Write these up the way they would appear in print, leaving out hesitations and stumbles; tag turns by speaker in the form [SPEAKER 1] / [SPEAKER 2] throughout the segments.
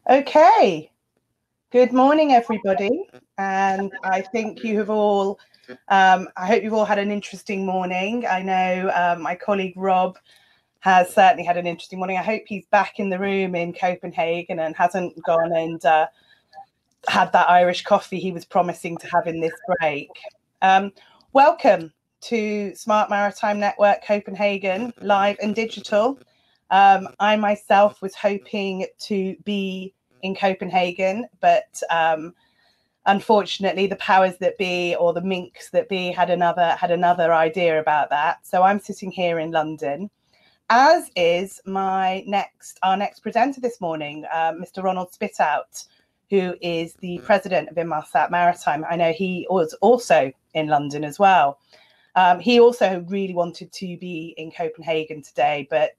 [SPEAKER 1] Okay, good morning, everybody. And I think you have all, I hope you've all had an interesting morning. I know my colleague Rob has certainly had an interesting morning. I hope he's back in the room in Copenhagen and hasn't gone and had that Irish coffee he was promising to have in this break. Welcome to Smart Maritime Network Copenhagen, live and digital. I myself was hoping to be in Copenhagen, but unfortunately the powers that be, or the minks that be, had another idea about that. So I'm sitting here in London, as is our next presenter this morning, Mr. Ronald Spithout, who is the president of Inmarsat Maritime. I know he was also in London as well. He also really wanted to be in Copenhagen today, but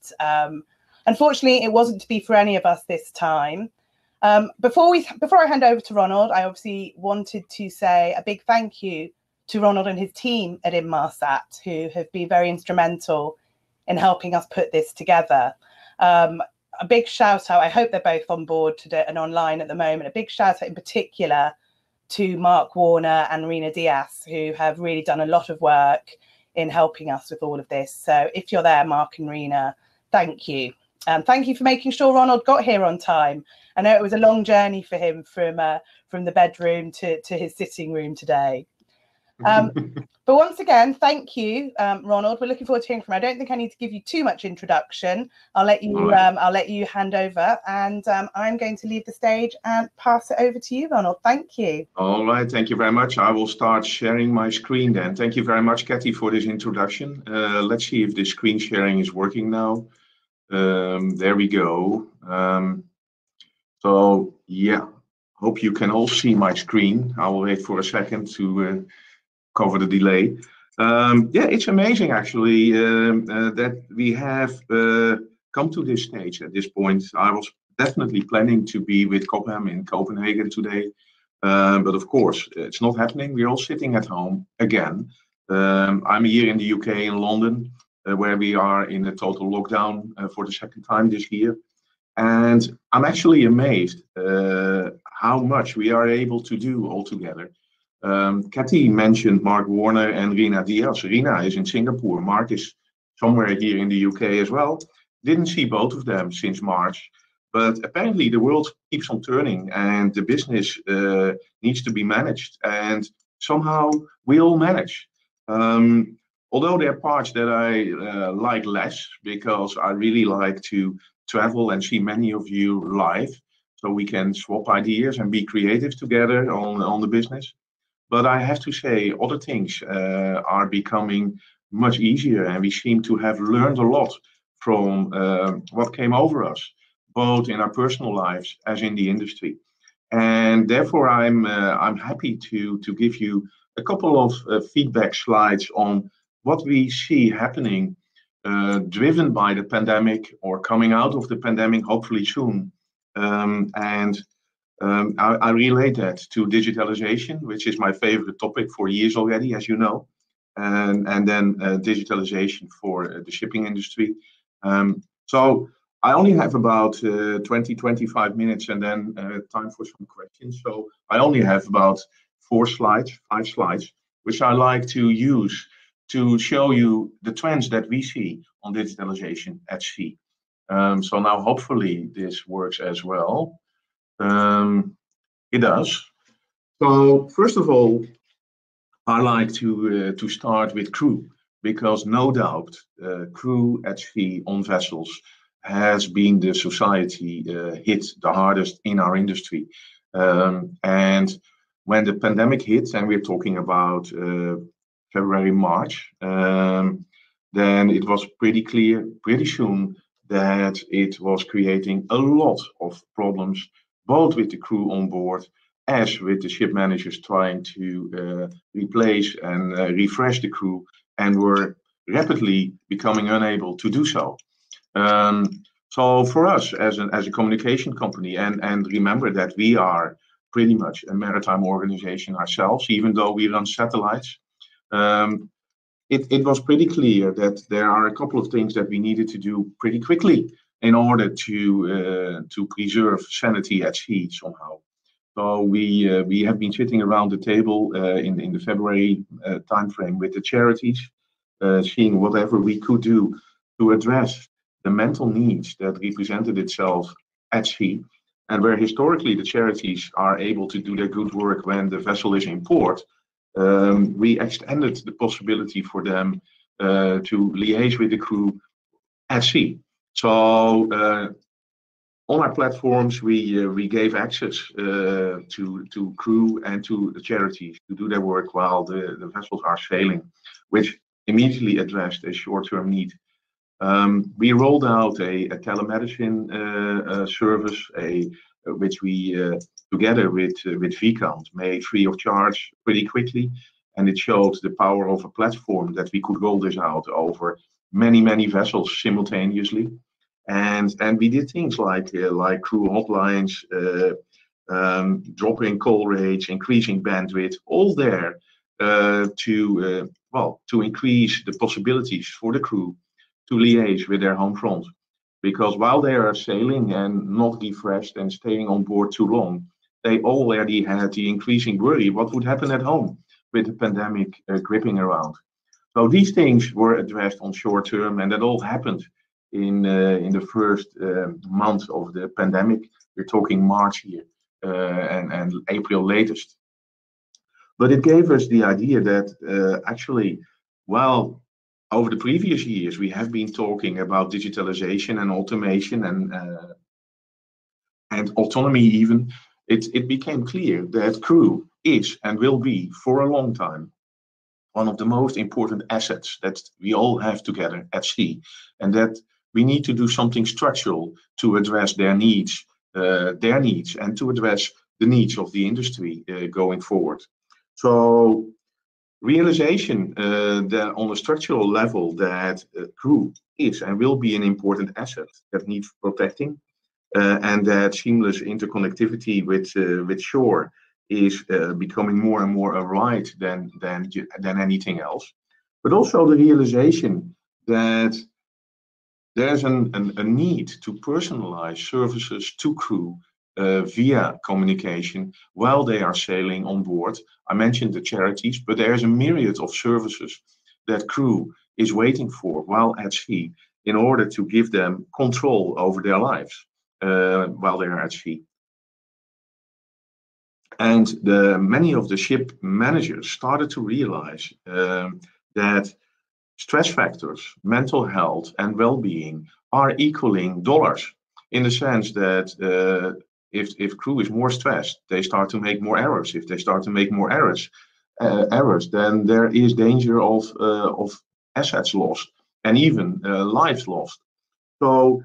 [SPEAKER 1] unfortunately it wasn't to be for any of us this time. Before I hand over to Ronald, I obviously wanted to say a big thank you to Ronald and his team at Inmarsat, who have been very instrumental in helping us put this together. A big shout out, I hope they're both on board today and online at the moment, a big shout out in particular to Mark Warner and Rena Diaz, who have really done a lot of work in helping us with all of this. So if you're there, Mark and Rena, thank you. Thank you for making sure Ronald got here on time. I know it was a long journey for him from the bedroom to his sitting room today. But once again, thank you, Ronald. We're looking forward to hearing from you. I don't think I need to give you too much introduction. I'll let you hand over, and I'm going to leave the stage and pass it over to you, Ronald. Thank you.
[SPEAKER 2] All right, thank you very much. I will start sharing my screen then. Thank you very much, Cathy, for this introduction. Let's see if the screen sharing is working now. There we go. So yeah, hope you can all see my screen. I will wait for a second to cover the delay. Yeah, it's amazing actually that we have come to this stage at this point. I was definitely planning to be with Cobham in Copenhagen today, but of course it's not happening. We're all sitting at home again. I'm here in the UK, in London, where we are in a total lockdown for the second time this year. And I'm actually amazed how much we are able to do all together. Cathy mentioned Mark Warner and Rena Diaz. Rena is in Singapore. Mark is somewhere here in the UK as well. Didn't see both of them since March. But apparently the world keeps on turning and the business needs to be managed. And somehow we all manage. Although there are parts that I like less, because I really like to travel and see many of you live, so we can swap ideas and be creative together on the business. But I have to say, other things are becoming much easier, and we seem to have learned a lot from what came over us, both in our personal lives as in the industry. And therefore, I'm happy to give you a couple of feedback slides on what we see happening, driven by the pandemic or coming out of the pandemic, hopefully soon. I relate that to digitalisation, which is my favorite topic for years already, as you know, and then digitalisation for the shipping industry. So I only have about 20-25 minutes and then time for some questions. So I only have about 5 slides, which I like to use to show you the trends that we see on digitalisation at sea. So now hopefully this works as well. It does. So first of all, I like to start with crew, because no doubt crew at sea on vessels has been the society hit the hardest in our industry. And when the pandemic hit, and we're talking about February, March, then it was pretty clear pretty soon that it was creating a lot of problems, both with the crew on board as with the ship managers trying to replace and refresh the crew, and were rapidly becoming unable to do so. So for us as a communication company, and remember that we are pretty much a maritime organization ourselves, even though we run satellites, it was pretty clear that there are a couple of things that we needed to do pretty quickly in order to preserve sanity at sea somehow. So we have been sitting around the table in the February timeframe with the charities, seeing whatever we could do to address the mental needs that represented itself at sea, and where historically the charities are able to do their good work when the vessel is in port. We extended the possibility for them to liaise with the crew at sea. So on our platforms, we gave access to crew and to the charities to do their work while the vessels are sailing, which immediately addressed a short-term need. We rolled out a telemedicine service, which we together with Vcount made free of charge pretty quickly, and it showed the power of a platform that we could roll this out over many vessels simultaneously. And we did things like crew hotlines, dropping call rates, increasing bandwidth, all there to increase the possibilities for the crew to liaise with their home front. Because while they are sailing and not refreshed and staying on board too long, they already had the increasing worry what would happen at home with the pandemic gripping around. So these things were addressed on short term, and that all happened in the first month of the pandemic. We're talking March here and April latest. But it gave us the idea that actually, while over the previous years we have been talking about digitalization and automation and autonomy even, it became clear that crew is and will be for a long time one of the most important assets that we all have together at sea, and that we need to do something structural to address their needs, and to address the needs of the industry going forward. So realization that on a structural level that crew is and will be an important asset that needs protecting, and that seamless interconnectivity with shore is becoming more and more a right than anything else. But also the realization that there's a need to personalize services to crew via communication while they are sailing on board. I mentioned the charities, but there's a myriad of services that crew is waiting for while at sea in order to give them control over their lives while they are at sea. And many of the ship managers started to realize that stress factors, mental health, and well-being are equaling dollars, in the sense that if crew is more stressed, they start to make more errors. If they start to make more errors, then there is danger of assets lost and even lives lost. So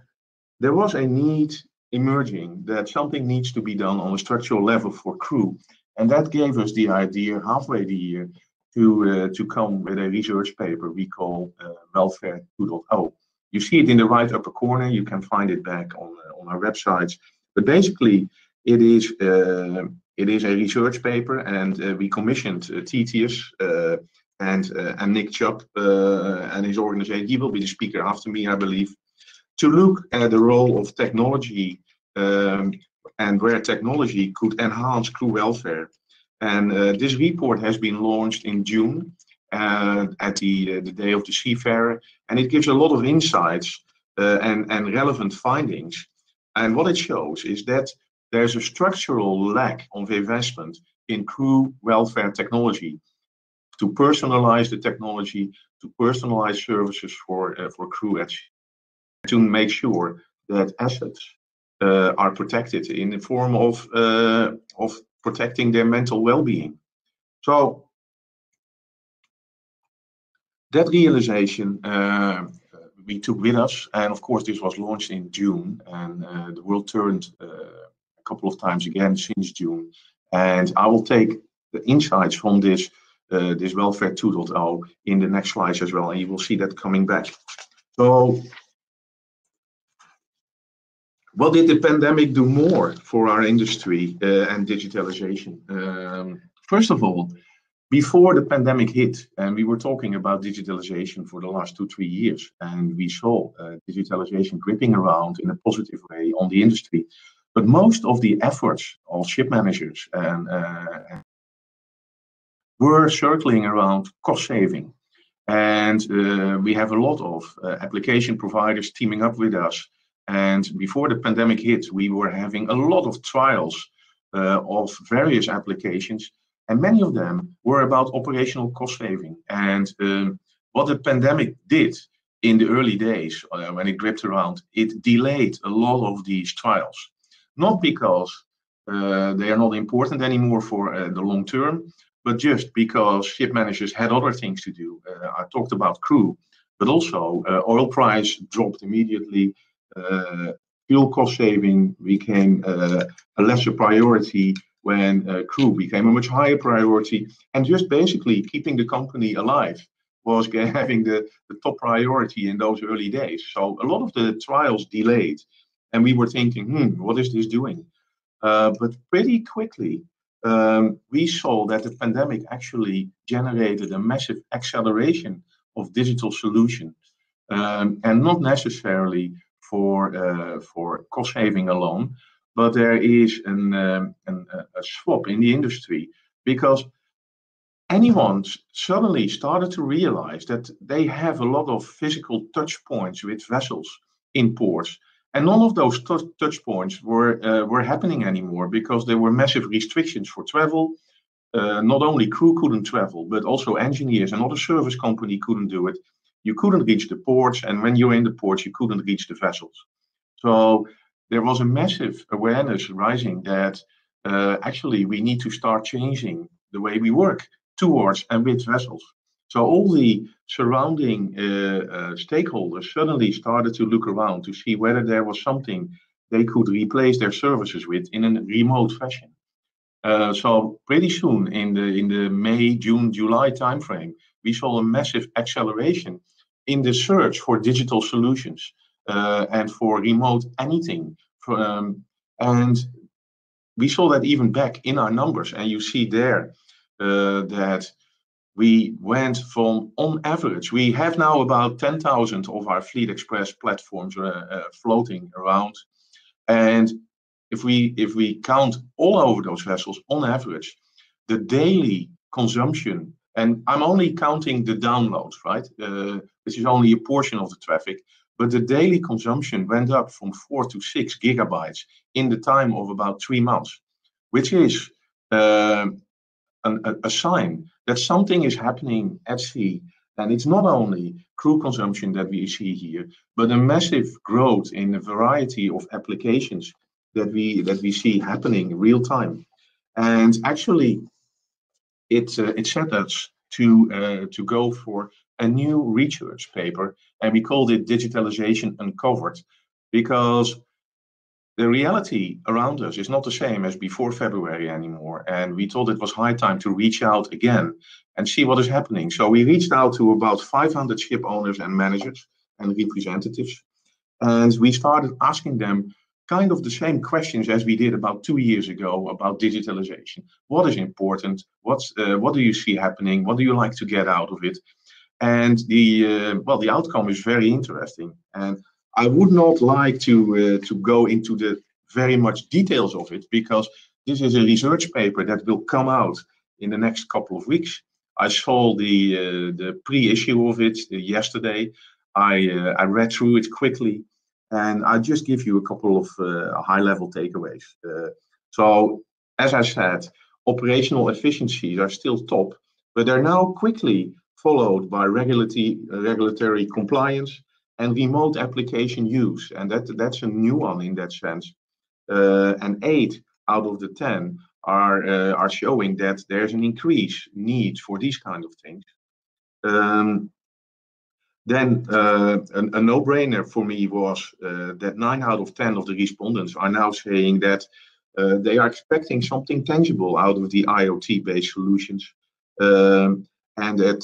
[SPEAKER 2] there was a need emerging that something needs to be done on a structural level for crew, and that gave us the idea halfway the year to come with a research paper we call Welfare 2.0. You see it in the right upper corner. You can find it back on our websites. But basically, it is a research paper, and we commissioned Titius and Nick Chubb and his organization. He will be the speaker after me, I believe, to look at the role of technology and where technology could enhance crew welfare. And this report has been launched in June at the Day of the Seafarer, and it gives a lot of insights and relevant findings. And what it shows is that there's a structural lack of investment in crew welfare technology to personalize the technology, to personalize services for crew at sea, to make sure that assets are protected in the form of protecting their mental well-being. So that realization we took with us, and of course this was launched in June, and the world turned a couple of times again since June. And I will take the insights from this Welfare 2.0 in the next slides as well, and you will see that coming back. So what did the pandemic do more for our industry and digitalization? First of all, Before the pandemic hit, and we were talking about digitalization for the last 2-3 years, and we saw digitalization gripping around in a positive way on the industry. But most of the efforts of ship managers were circling around cost saving. And we have a lot of application providers teaming up with us. And before the pandemic hit, we were having a lot of trials of various applications. And many of them were about operational cost saving. And what the pandemic did in the early days, when it gripped around, it delayed a lot of these trials. Not because they are not important anymore for the long term, but just because ship managers had other things to do. I talked about crew, but also oil price dropped immediately. Fuel cost saving became a lesser priority when crew became a much higher priority. And just basically keeping the company alive was having the top priority in those early days. So a lot of the trials delayed. And we were thinking, what is this doing? But pretty quickly, we saw that the pandemic actually generated a massive acceleration of digital solutions, and not necessarily for cost saving alone, but there is a swap in the industry because anyone suddenly started to realize that they have a lot of physical touch points with vessels in ports. And none of those touch points were happening anymore because there were massive restrictions for travel. Not only crew couldn't travel, but also engineers and other service company couldn't do it. You couldn't reach the ports, and when you're in the ports, you couldn't reach the vessels. So there was a massive awareness rising that actually we need to start changing the way we work towards and with vessels. So all the surrounding stakeholders suddenly started to look around to see whether there was something they could replace their services with in a remote fashion. So pretty soon in the May, June, July timeframe, we saw a massive acceleration in the search for digital solutions and for remote anything. And we saw that even back in our numbers. And you see there that we went from, on average, we have now about 10,000 of our Fleet Express platforms floating around. And if we count all over those vessels, on average, the daily consumption, and I'm only counting the downloads, right? This is only a portion of the traffic, but the daily consumption went up from 4 to 6 gigabytes in the time of about 3 months, which is a sign that something is happening at sea. And it's not only crew consumption that we see here, but a massive growth in a variety of applications that we see happening in real time. And actually, it set us to go for a new research paper, and we called it Digitalisation Uncovered, because the reality around us is not the same as before February anymore. And we thought it was high time to reach out again and see what is happening. So we reached out to about 500 ship owners and managers and representatives. And we started asking them kind of the same questions as we did about 2 years ago about digitalization. What is important? What do you see happening? What do you like to get out of it? And the outcome is very interesting. And I would not like to go into the very much details of it because this is a research paper that will come out in the next couple of weeks. I saw the pre-issue of it yesterday. I read through it quickly, and I just give you a couple of high-level takeaways. So, as I said, operational efficiencies are still top, but they're now quickly followed by regulatory compliance and remote application use, and that's a new one in that sense. And 8 out of the 10 are showing that there's an increased need for these kind of things. Then a no-brainer for me was that 9 out of 10 of the respondents are now saying that they are expecting something tangible out of the IoT-based solutions, and that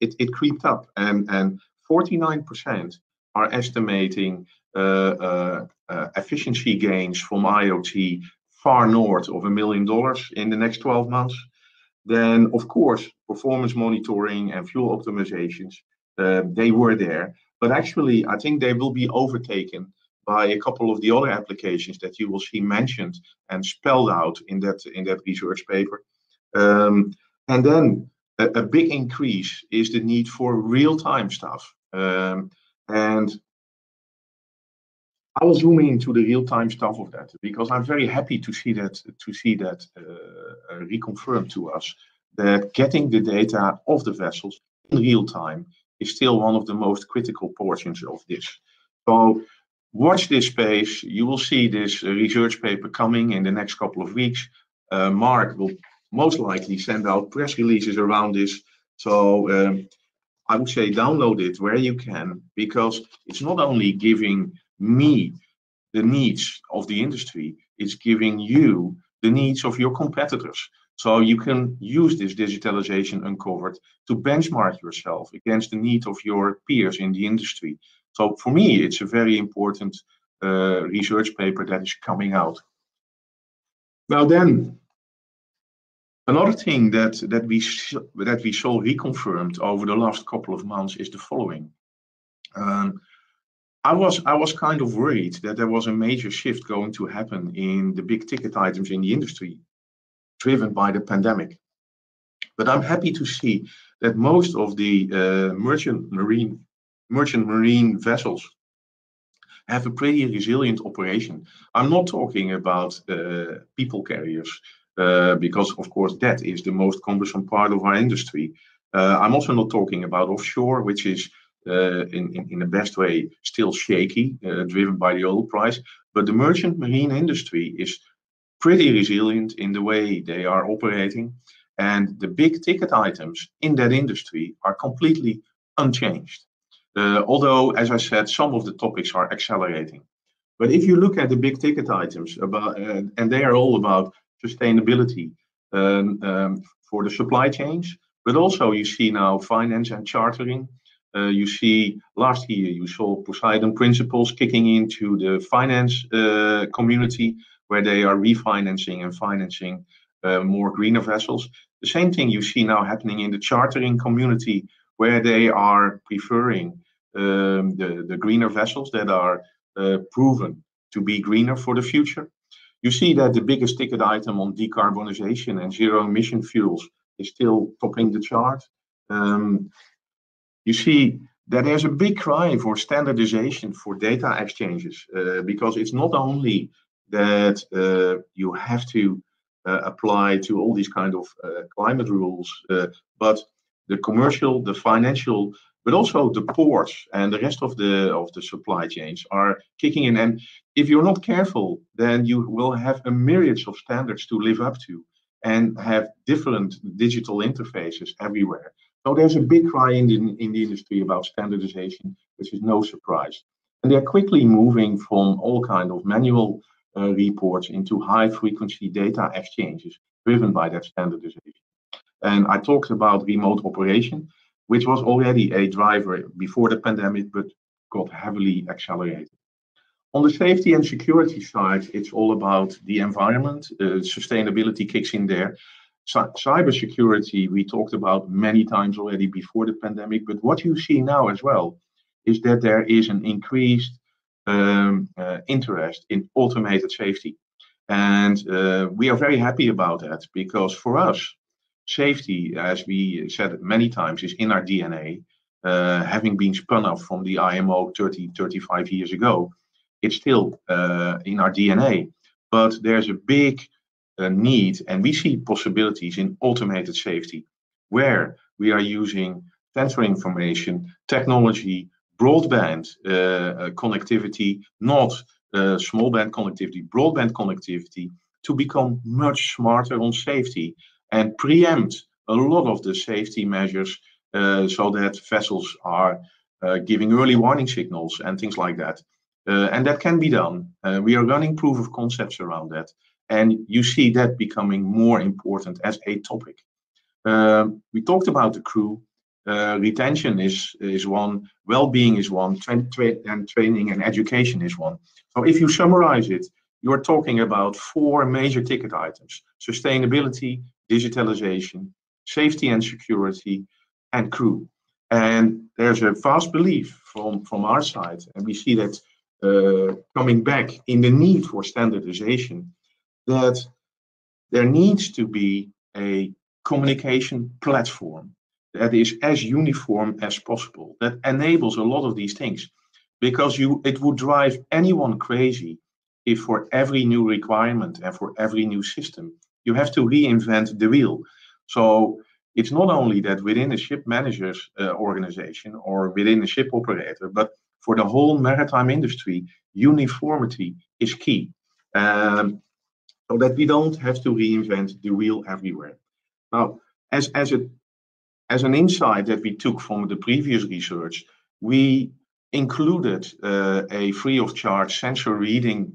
[SPEAKER 2] it creeped up, and 49% are estimating efficiency gains from IoT far north of $1 million in the next 12 months. then of course performance monitoring and fuel optimizations, they were there. But actually, I think they will be overtaken by a couple of the other applications that you will see mentioned and spelled out in that research paper. And then a big increase is the need for real-time stuff. And I will zoom into the real-time stuff of that because I'm very happy to see that reconfirmed to us that getting the data of the vessels in real time is still one of the most critical portions of this. So watch this space. You will see this research paper coming in the next couple of weeks. Mark will most likely send out press releases around this. So I would say download it where you can, because it's not only giving me the needs of the industry, it's giving you the needs of your competitors. So you can use this digitalization uncovered to benchmark yourself against the need of your peers in the industry. So for me, it's a very important research paper that is coming out. Now then, another thing that we saw reconfirmed over the last couple of months is the following. I was kind of worried that there was a major shift going to happen in the big ticket items in the industry, driven by the pandemic. But I'm happy to see that most of the merchant marine vessels have a pretty resilient operation. I'm not talking about people carriers, because of course that is the most cumbersome part of our industry. I'm also not talking about offshore, which is in the best way still shaky, driven by the oil price. But the merchant marine industry is pretty resilient in the way they are operating, and the big ticket items in that industry are completely unchanged. Although, as I said, some of the topics are accelerating. But if you look at the big ticket items about, and they are all about sustainability for the supply chains, but also you see now finance and chartering. You see last year you saw Poseidon Principles kicking into the finance community, where they are refinancing and financing more greener vessels. The same thing you see now happening in the chartering community, where they are preferring the greener vessels that are proven to be greener for the future. You see that the biggest ticket item on decarbonization and zero emission fuels is still topping the chart. You see that there's a big cry for standardization for data exchanges, because it's not only that you have to apply to all these kind of climate rules, but the commercial, the financial, but also the ports and the rest of the supply chains are kicking in. And if you're not careful, then you will have a myriad of standards to live up to and have different digital interfaces everywhere. So there's a big cry in the industry about standardization, which is no surprise. And they're quickly moving from all kind of manual reports into high frequency data exchanges driven by that standardization. And I talked about remote operation, which was already a driver before the pandemic, but got heavily accelerated. On the safety and security side, it's all about the environment. Sustainability kicks in there. Cybersecurity, we talked about many times already before the pandemic, but what you see now as well is that there is an increased interest in automated safety. And we are very happy about that, because for us, safety, as we said many times, is in our DNA. Having been spun off from the IMO 35 years ago, it's still in our DNA. But there's a big need, and we see possibilities in automated safety, where we are using sensor information, technology, broadband connectivity, not small band connectivity, broadband connectivity, to become much smarter on safety and preempt a lot of the safety measures, so that vessels are giving early warning signals and things like that. And that can be done. We are running proof of concepts around that. And you see that becoming more important as a topic. We talked about the crew. Retention is one, well-being is one, and training and education is one. So if you summarize it, you're talking about 4 major ticket items: sustainability, digitalisation, safety and security, and crew. And there's a vast belief from our side, and we see that coming back in the need for standardization, that there needs to be a communication platform that is as uniform as possible, that enables a lot of these things. Because it would drive anyone crazy if for every new requirement and for every new system, you have to reinvent the wheel. So it's not only that within a ship manager's organization or within a ship operator, but for the whole maritime industry, uniformity is key. So that we don't have to reinvent the wheel everywhere. Now, as an insight that we took from the previous research, we included a free of charge sensor reading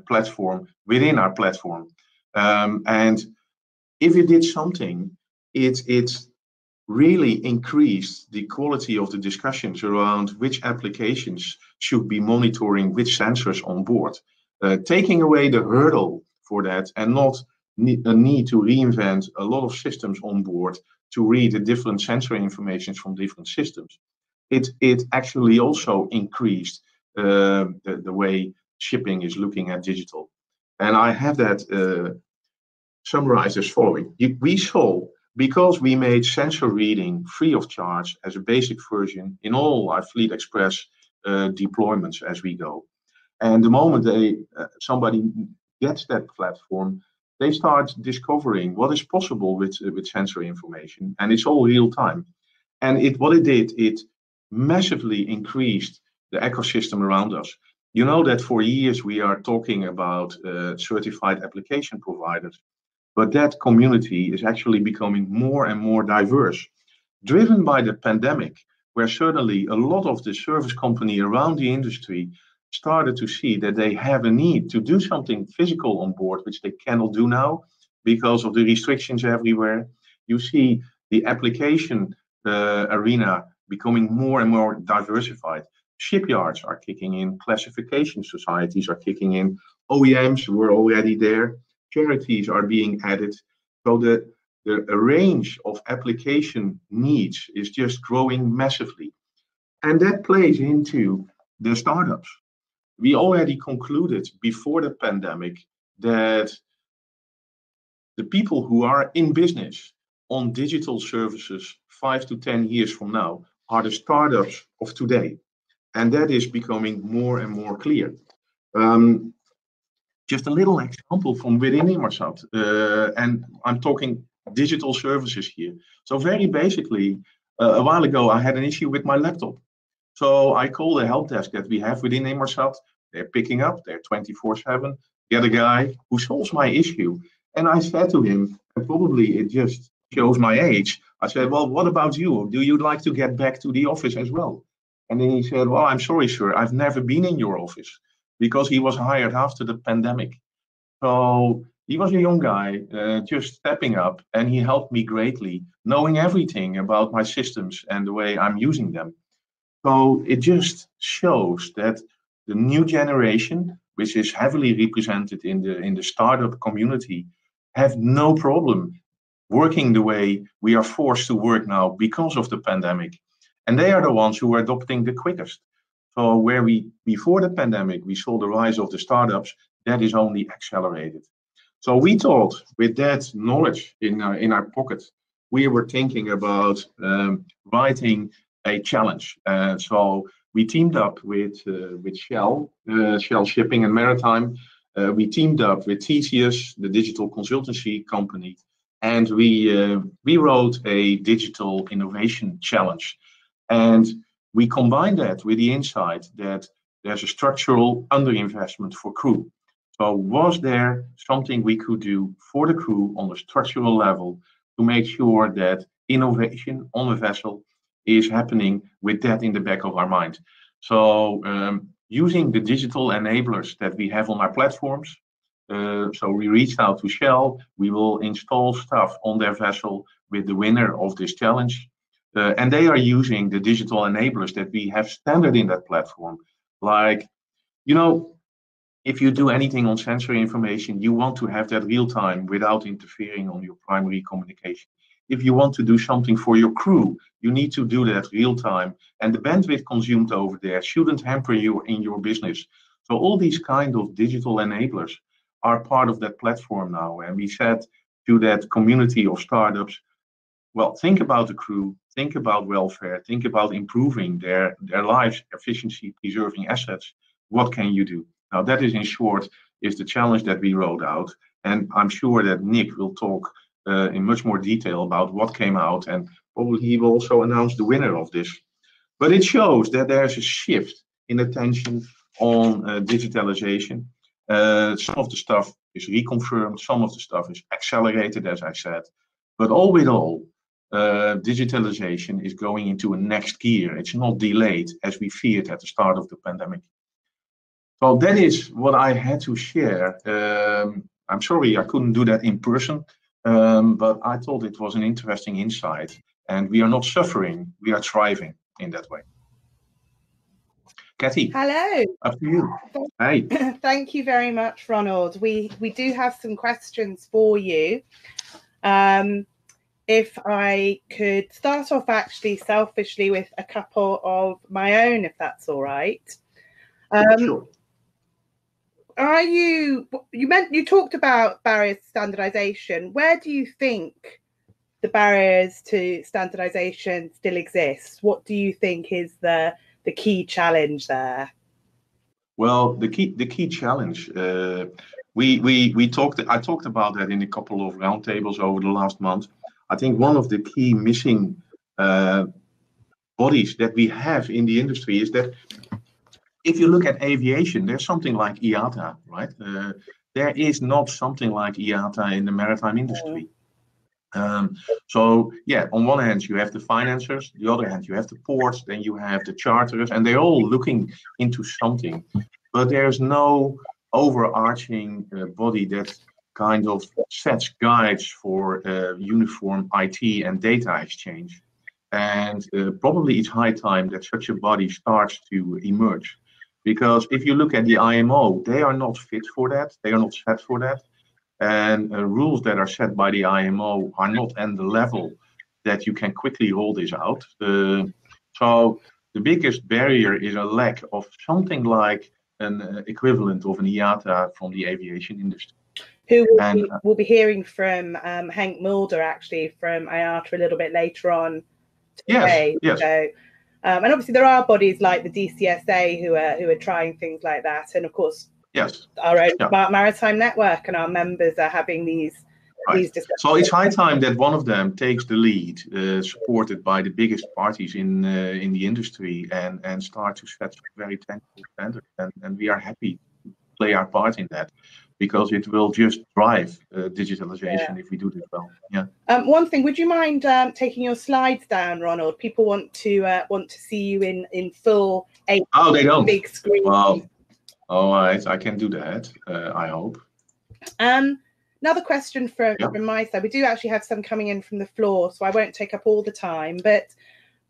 [SPEAKER 2] platform within our platform. And if it did something, it really increased the quality of the discussions around which applications should be monitoring which sensors on board, taking away the hurdle for that and not a need to reinvent a lot of systems on board to read the different sensor information from different systems. It actually also increased the way shipping is looking at digital. And I have that summarized as following. We saw, because we made sensor reading free of charge as a basic version in all our Fleet Express deployments as we go. And the moment somebody gets that platform, they start discovering what is possible with sensor information, and it's all real time. And what it did, it massively increased the ecosystem around us. You know that for years we are talking about certified application providers, but that community is actually becoming more and more diverse, driven by the pandemic, where certainly a lot of the service company around the industry started to see that they have a need to do something physical on board, which they cannot do now because of the restrictions everywhere. You see the application arena becoming more and more diversified. Shipyards are kicking in, classification societies are kicking in, OEMs were already there, charities are being added. So the range of application needs is just growing massively. And that plays into the startups. We already concluded before the pandemic that the people who are in business on digital services 5 to 10 years from now are the startups of today. And that is becoming more and more clear. Just a little example from within Inmarsat, and I'm talking digital services here. So very basically, a while ago, I had an issue with my laptop. So I call the help desk that we have within Inmarsat. They're picking up, they're 24/7, get a guy who solves my issue. And I said to him, and probably it just shows my age, I said, well, what about you? Do you like to get back to the office as well? And then he said, well, I'm sorry, sir, I've never been in your office, because he was hired after the pandemic. So he was a young guy, just stepping up, and he helped me greatly, knowing everything about my systems and the way I'm using them. So it just shows that the new generation, which is heavily represented in the startup community, have no problem working the way we are forced to work now because of the pandemic. And they are the ones who are adopting the quickest. So where before the pandemic, we saw the rise of the startups, that is only accelerated. So we thought, with that knowledge in our pocket, we were thinking about writing a challenge. So we teamed up with Shell, Shell Shipping and Maritime. We teamed up with TCS, the digital consultancy company, and we wrote a digital innovation challenge. And we combined that with the insight that there's a structural underinvestment for crew. So was there something we could do for the crew on a structural level to make sure that innovation on a vessel is happening with that in the back of our mind? So using the digital enablers that we have on our platforms, so we reached out to Shell, we will install stuff on their vessel with the winner of this challenge. And they are using the digital enablers that we have standard in that platform. Like, you know, if you do anything on sensory information, you want to have that real time without interfering on your primary communication. If you want to do something for your crew, you need to do that real time. And the bandwidth consumed over there shouldn't hamper you in your business. So all these kind of digital enablers are part of that platform now. And we said to that community of startups, well, think about the crew, think about welfare, think about improving their lives, efficiency, preserving assets. What can you do? Now, that is in short, is the challenge that we rolled out. And I'm sure that Nick will talk in much more detail about what came out, and probably he will also announce the winner of this. But it shows that there's a shift in attention on digitalization. Some of the stuff is reconfirmed, some of the stuff is accelerated, as I said. But all with all, digitalization is going into a next gear. It's not delayed as we feared at the start of the pandemic. So that is what I had to share. I'm sorry I couldn't do that in person, but I thought it was an interesting insight. And we are not suffering, we are thriving in that way. Cathy.
[SPEAKER 1] Hello.
[SPEAKER 2] Up to you. Hey.
[SPEAKER 1] Thank you very much, Ronald. We do have some questions for you. If I could start off actually selfishly with a couple of my own, if that's all right.
[SPEAKER 2] Sure.
[SPEAKER 1] You talked about barriers to standardization. Where do you think the barriers to standardization still exist? What do you think is the key challenge there?
[SPEAKER 2] Well, the key challenge, I talked about that in a couple of roundtables over the last month. I think one of the key missing bodies that we have in the industry is that if you look at aviation, there's something like IATA, right? There is not something like IATA in the maritime industry. So yeah, on one hand you have the financiers, the other hand you have the ports, then you have the charterers, and they're all looking into something, but there's no overarching body that kind of sets guides for uniform IT and data exchange. And probably it's high time that such a body starts to emerge, because if you look at the IMO, they are not fit for that, they are not set for that. And rules that are set by the IMO are not at the level that you can quickly roll this out. So the biggest barrier is a lack of something like an equivalent of an IATA from the aviation industry.
[SPEAKER 1] We'll be hearing from Henk Mulder, actually, from IATA a little bit later on today.
[SPEAKER 2] Yes.
[SPEAKER 1] So, and obviously there are bodies like the DCSA who are trying things like that, and of course,
[SPEAKER 2] yes,
[SPEAKER 1] our own Smart Maritime Network and our members are having these discussions.
[SPEAKER 2] So it's high time that one of them takes the lead, supported by the biggest parties in the industry, and start to set very tangible standards. And we are happy to play our part in that, because it will just drive digitalization if we do this well. Yeah.
[SPEAKER 1] One thing, would you mind taking your slides down, Ronald? People want to see you in full HD.
[SPEAKER 2] Oh, they don't.
[SPEAKER 1] Big screen.
[SPEAKER 2] Well, all right, I can do that. I hope.
[SPEAKER 1] Another question from my side. We do actually have some coming in from the floor, so I won't take up all the time. But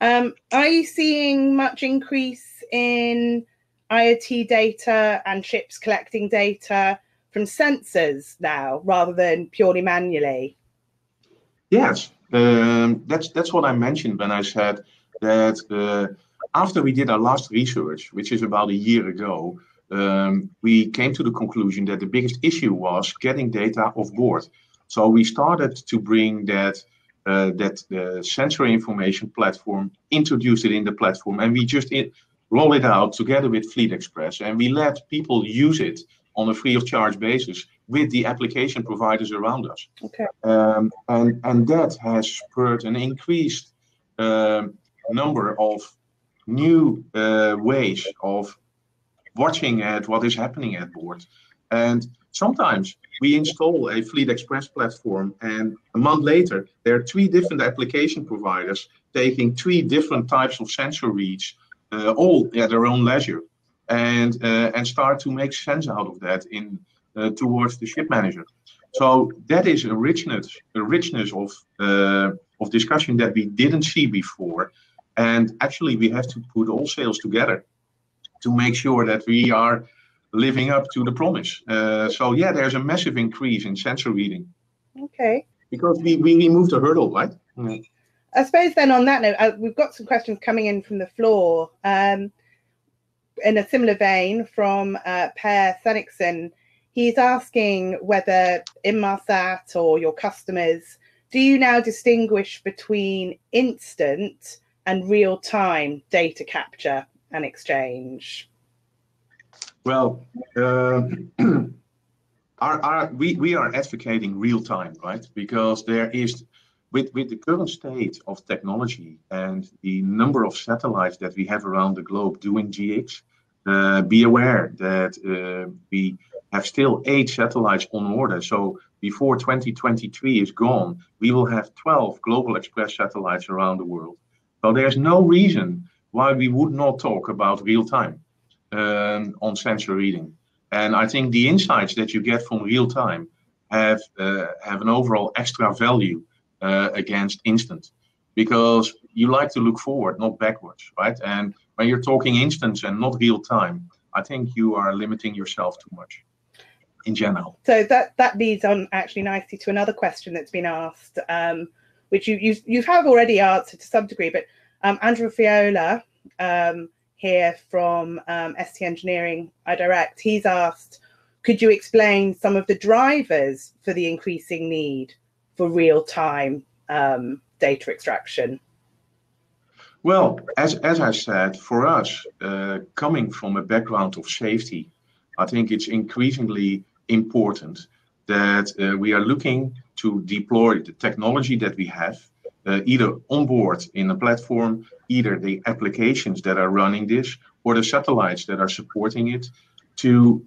[SPEAKER 1] are you seeing much increase in IoT data and ships collecting data from sensors now, rather than purely manually?
[SPEAKER 2] Yes, that's what I mentioned when I said that after we did our last research, which is about a year ago, we came to the conclusion that the biggest issue was getting data off board. So we started to bring that sensory information platform, introduce it in the platform, and we just roll it out together with Fleet Express, and we let people use it on a free of charge basis with the application providers around us.
[SPEAKER 1] Okay.
[SPEAKER 2] And that has spurred an increased number of new ways of watching at what is happening at board. And sometimes we install a Fleet Express platform, and a month later, there are 3 different application providers taking 3 different types of sensor reads, all at their own leisure, and start to make sense out of that towards the ship manager. So that is a richness of discussion that we didn't see before. And actually, we have to put all sails together to make sure that we are living up to the promise. So yeah, there's a massive increase in sensor reading.
[SPEAKER 1] Okay.
[SPEAKER 2] Because we removed the hurdle, right? Yeah.
[SPEAKER 1] I suppose then on that note, we've got some questions coming in from the floor. In a similar vein from Per Senixon, he's asking whether Inmarsat or your customers, do you now distinguish between instant and real-time data capture and exchange?
[SPEAKER 2] Well, we are advocating real time, right? Because there is, with the current state of technology and the number of satellites that we have around the globe doing GX, be aware that we have still 8 satellites on order. So before 2023 is gone, we will have 12 Global Express satellites around the world. So there's no reason why we would not talk about real time on sensor reading. And I think the insights that you get from real time have an overall extra value against instant, because you like to look forward, not backwards, right? And when you're talking instance and not real time, I think you are limiting yourself too much in general.
[SPEAKER 1] So that leads on actually nicely to another question that's been asked, which you have already answered to some degree, but Andrew Fiola here from ST Engineering iDirect, he's asked, could you explain some of the drivers for the increasing need for real-time data extraction?
[SPEAKER 2] Well, as I said, for us, coming from a background of safety, I think it's increasingly important that we are looking to deploy the technology that we have, either on board in a platform, either the applications that are running this, or the satellites that are supporting it, to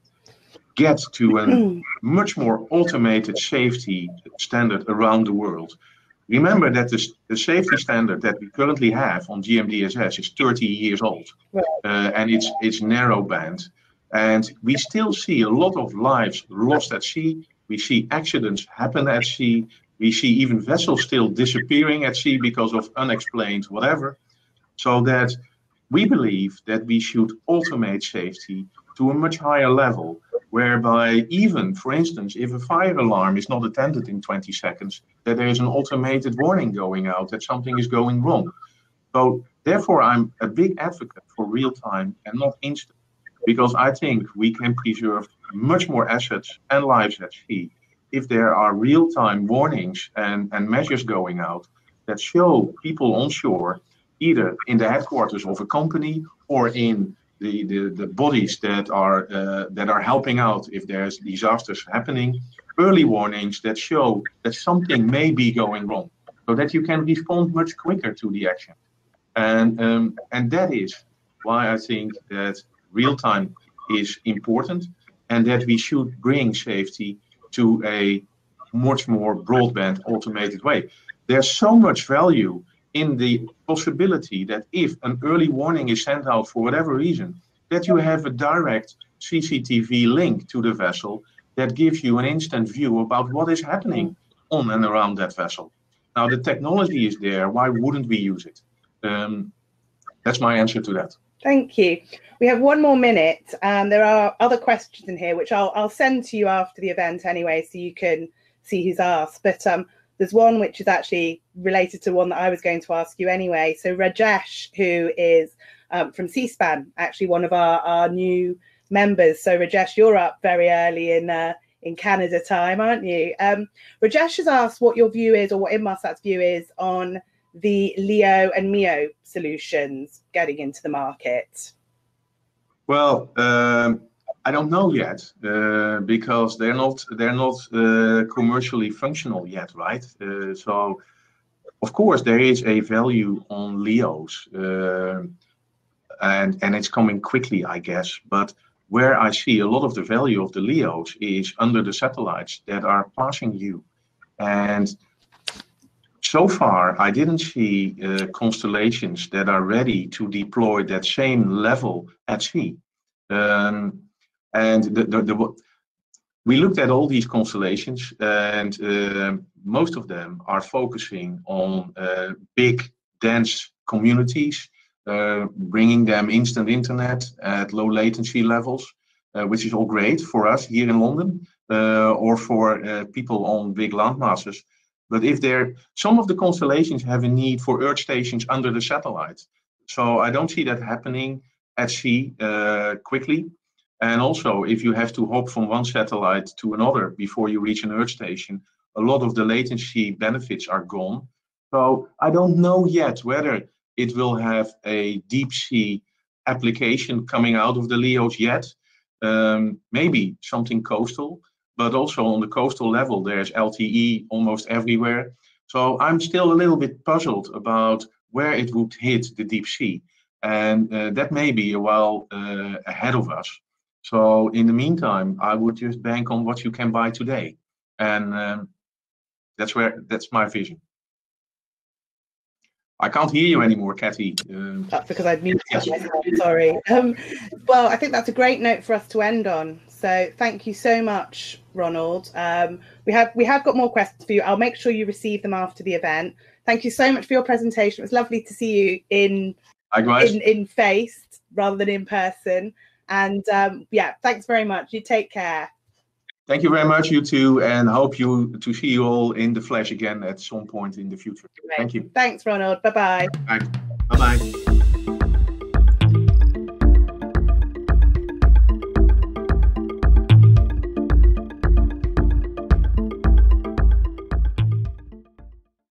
[SPEAKER 2] get to a much more automated safety standard around the world. Remember that the safety standard that we currently have on GMDSS is 30 years old, and it's narrow band. And we still see a lot of lives lost at sea. We see accidents happen at sea. We see even vessels still disappearing at sea because of unexplained whatever. So that we believe that we should automate safety to a much higher level, whereby even, for instance, if a fire alarm is not attended in 20 seconds, that there is an automated warning going out that something is going wrong. So therefore, I'm a big advocate for real time and not instant, because I think we can preserve much more assets and lives at sea if there are real-time warnings and measures going out that show people on shore, either in the headquarters of a company or in the bodies that are helping out if there's disasters happening, early warnings that show that something may be going wrong, so that you can respond much quicker to the action. And that is why I think that real time is important, and that we should bring safety to a much more broadband automated way. There's so much value in the possibility that if an early warning is sent out for whatever reason, that you have a direct CCTV link to the vessel that gives you an instant view about what is happening on and around that vessel. Now, the technology is there. Why wouldn't we use it? That's my answer to that.
[SPEAKER 1] Thank you. We have 1 more minute, and there are other questions in here, which I'll send to you after the event anyway, so you can see who's asked. But there's one which is actually related to one that I was going to ask you anyway. So Rajesh, who is from C-SPAN, actually one of our new members. So Rajesh, you're up very early in Canada time, aren't you? Rajesh has asked what your view is, or what Inmarsat's view is, on the LEO and MEO solutions getting into the market.
[SPEAKER 2] Well, I don't know yet, because they're not commercially functional yet, right? So, of course, there is a value on LEOs, and it's coming quickly, I guess. But where I see a lot of the value of the LEOs is under the satellites that are passing you, and so far, I didn't see constellations that are ready to deploy that same level at sea. And we looked at all these constellations, and most of them are focusing on big, dense communities, bringing them instant internet at low latency levels. which is all great for us here in London or for people on big landmasses. But if some of the constellations have a need for Earth stations under the satellite. So I don't see that happening at sea quickly. And also, if you have to hop from one satellite to another before you reach an Earth station, a lot of the latency benefits are gone. So I don't know yet whether it will have a deep sea application coming out of the LEOs yet. Maybe something coastal, but also on the coastal level, there's LTE almost everywhere. So I'm still a little bit puzzled about where it would hit the deep sea. And that may be a while ahead of us. So in the meantime, I would just bank on what you can buy today. And that's my vision. I can't hear you anymore, Cathy.
[SPEAKER 1] That's because I've muted myself, sorry. Well, I think that's a great note for us to end on. So thank you so much, Ronald. We have got more questions for you. I'll make sure you receive them after the event. Thank you so much for your presentation. It was lovely to see you in face rather than in person. And yeah, thanks very much. You take care.
[SPEAKER 2] Thank you very much, you too, and hope to see you all in the flesh again at some point in the future. Great. Thank you.
[SPEAKER 1] Thanks, Ronald. Bye-bye.
[SPEAKER 2] Bye-bye.